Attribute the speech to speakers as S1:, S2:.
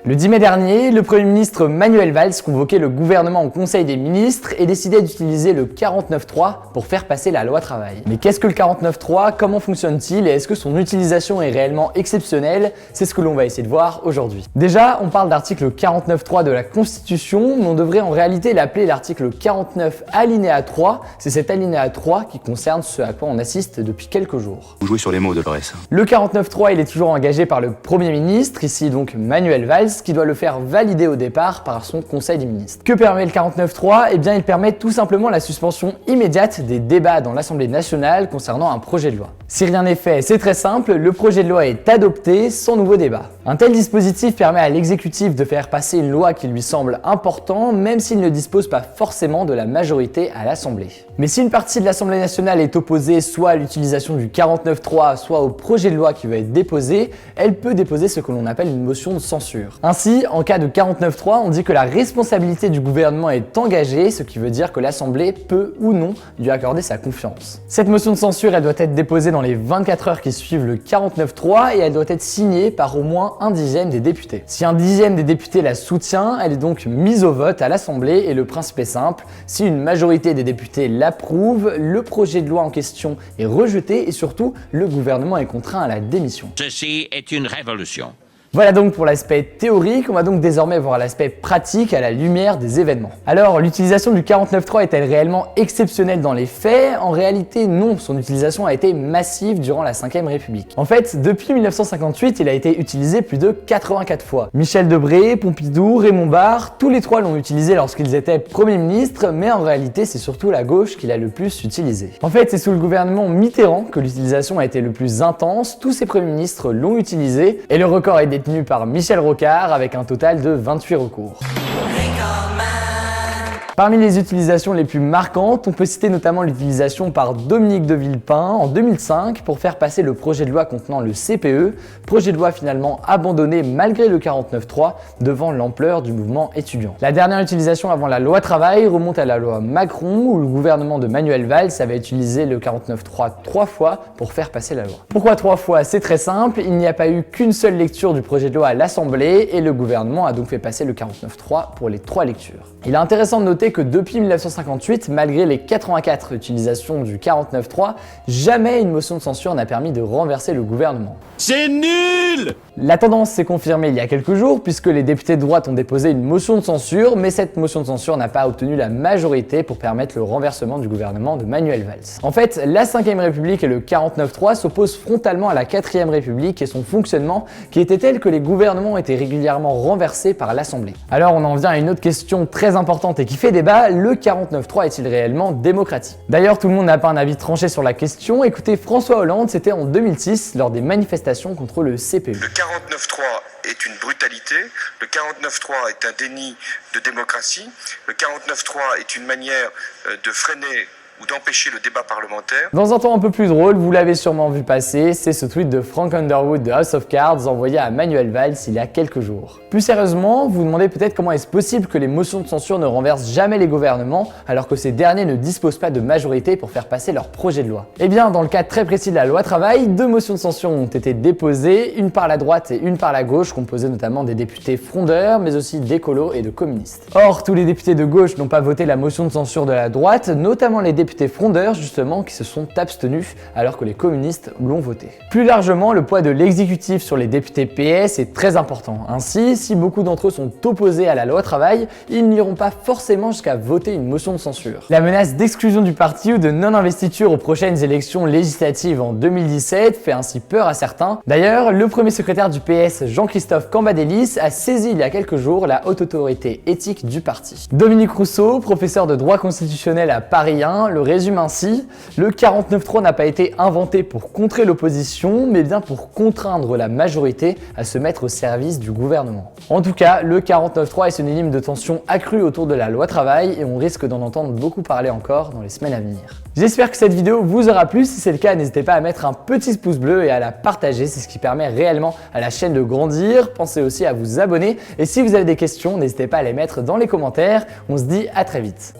S1: Le 10 mai dernier, le Premier ministre Manuel Valls convoquait le gouvernement au Conseil des ministres et décidait d'utiliser le 49.3 pour faire passer la loi travail. Mais qu'est-ce que le 49.3 ? Comment fonctionne-t-il et est-ce que son utilisation est réellement exceptionnelle ? C'est ce que l'on va essayer de voir aujourd'hui. Déjà, on parle d'article 49.3 de la Constitution, mais on devrait en réalité l'appeler l'article 49 alinéa 3. C'est cet alinéa 3 qui concerne ce à quoi on assiste depuis quelques jours.
S2: Vous jouez sur les mots, Dolores.
S1: Le 49.3, il est toujours engagé par le Premier ministre, ici donc Manuel Valls, qui doit le faire valider au départ par son Conseil des ministres. Que permet le 49.3 ? Eh bien, il permet tout simplement la suspension immédiate des débats dans l'Assemblée nationale concernant un projet de loi. Si rien n'est fait, c'est très simple, le projet de loi est adopté sans nouveau débat. Un tel dispositif permet à l'exécutif de faire passer une loi qui lui semble importante, même s'il ne dispose pas forcément de la majorité à l'Assemblée. Mais si une partie de l'Assemblée nationale est opposée soit à l'utilisation du 49.3, soit au projet de loi qui va être déposé, elle peut déposer ce que l'on appelle une motion de censure. Ainsi, en cas de 49.3, on dit que la responsabilité du gouvernement est engagée, ce qui veut dire que l'Assemblée peut ou non lui accorder sa confiance. Cette motion de censure, elle doit être déposée dans les 24 heures qui suivent le 49.3 et elle doit être signée par au moins un dixième des députés. Si un dixième des députés la soutient, elle est donc mise au vote à l'Assemblée et le principe est simple. Si une majorité des députés l'approuve, le projet de loi en question est rejeté et surtout, le gouvernement est contraint à la démission.
S3: Ceci est une révolution.
S1: Voilà donc pour l'aspect théorique, on va donc désormais voir l'aspect pratique à la lumière des événements. Alors, l'utilisation du 49.3 est-elle réellement exceptionnelle dans les faits ? En réalité, non, son utilisation a été massive durant la 5ème République. En fait, depuis 1958, il a été utilisé plus de 84 fois. Michel Debré, Pompidou, Raymond Barre, tous les trois l'ont utilisé lorsqu'ils étaient Premier ministre, mais en réalité, c'est surtout la gauche qui l'a le plus utilisé. En fait, c'est sous le gouvernement Mitterrand que l'utilisation a été le plus intense, tous ses premiers ministres l'ont utilisé, et le record est détenu par Michel Rocard avec un total de 28 recours. Parmi les utilisations les plus marquantes, on peut citer notamment l'utilisation par Dominique de Villepin en 2005 pour faire passer le projet de loi contenant le CPE, projet de loi finalement abandonné malgré le 49.3 devant l'ampleur du mouvement étudiant. La dernière utilisation avant la loi travail remonte à la loi Macron où le gouvernement de Manuel Valls avait utilisé le 49.3 3 fois pour faire passer la loi. Pourquoi 3 fois ? C'est très simple, il n'y a pas eu qu'une seule lecture du projet de loi à l'Assemblée et le gouvernement a donc fait passer le 49.3 pour les 3 lectures. Il est intéressant de noter que depuis 1958, malgré les 84 utilisations du 49.3, jamais une motion de censure n'a permis de renverser le gouvernement.
S3: C'est nul!
S1: La tendance s'est confirmée il y a quelques jours puisque les députés de droite ont déposé une motion de censure, mais cette motion de censure n'a pas obtenu la majorité pour permettre le renversement du gouvernement de Manuel Valls. En fait, la 5ème République et le 49.3 s'opposent frontalement à la 4ème République et son fonctionnement qui était tel que les gouvernements étaient régulièrement renversés par l'Assemblée. Alors on en vient à une autre question très importante et qui fait débat, le 49.3 est-il réellement démocratique ? D'ailleurs, tout le monde n'a pas un avis tranché sur la question. Écoutez, François Hollande, c'était en 2006 lors des manifestations contre le CPE.
S4: Le 49.3 est une brutalité, le 49.3 est un déni de démocratie, le 49.3 est une manière de freiner ou d'empêcher le débat parlementaire.
S1: Dans un ton un peu plus drôle, vous l'avez sûrement vu passer, c'est ce tweet de Frank Underwood de House of Cards envoyé à Manuel Valls il y a quelques jours. Plus sérieusement, vous vous demandez peut-être comment est-ce possible que les motions de censure ne renversent jamais les gouvernements alors que ces derniers ne disposent pas de majorité pour faire passer leur projet de loi. Eh bien, dans le cas très précis de la loi travail, 2 motions de censure ont été déposées, une par la droite et une par la gauche, composées notamment des députés frondeurs, mais aussi d'écolos et de communistes. Or, tous les députés de gauche n'ont pas voté la motion de censure de la droite, notamment les députés frondeurs justement qui se sont abstenus alors que les communistes l'ont voté. Plus largement, le poids de l'exécutif sur les députés PS est très important. Ainsi, si beaucoup d'entre eux sont opposés à la loi travail, ils n'iront pas forcément jusqu'à voter une motion de censure. La menace d'exclusion du parti ou de non-investiture aux prochaines élections législatives en 2017 fait ainsi peur à certains. D'ailleurs, le premier secrétaire du PS, Jean-Christophe Cambadélis, a saisi il y a quelques jours la haute autorité éthique du parti. Dominique Rousseau, professeur de droit constitutionnel à Paris 1, le résume ainsi: le 49.3 n'a pas été inventé pour contrer l'opposition, mais bien pour contraindre la majorité à se mettre au service du gouvernement. En tout cas, le 49.3 est synonyme de tension accrue autour de la loi travail et on risque d'en entendre beaucoup parler encore dans les semaines à venir. J'espère que cette vidéo vous aura plu. Si c'est le cas, n'hésitez pas à mettre un petit pouce bleu et à la partager, c'est ce qui permet réellement à la chaîne de grandir. Pensez aussi à vous abonner et si vous avez des questions, n'hésitez pas à les mettre dans les commentaires. On se dit à très vite.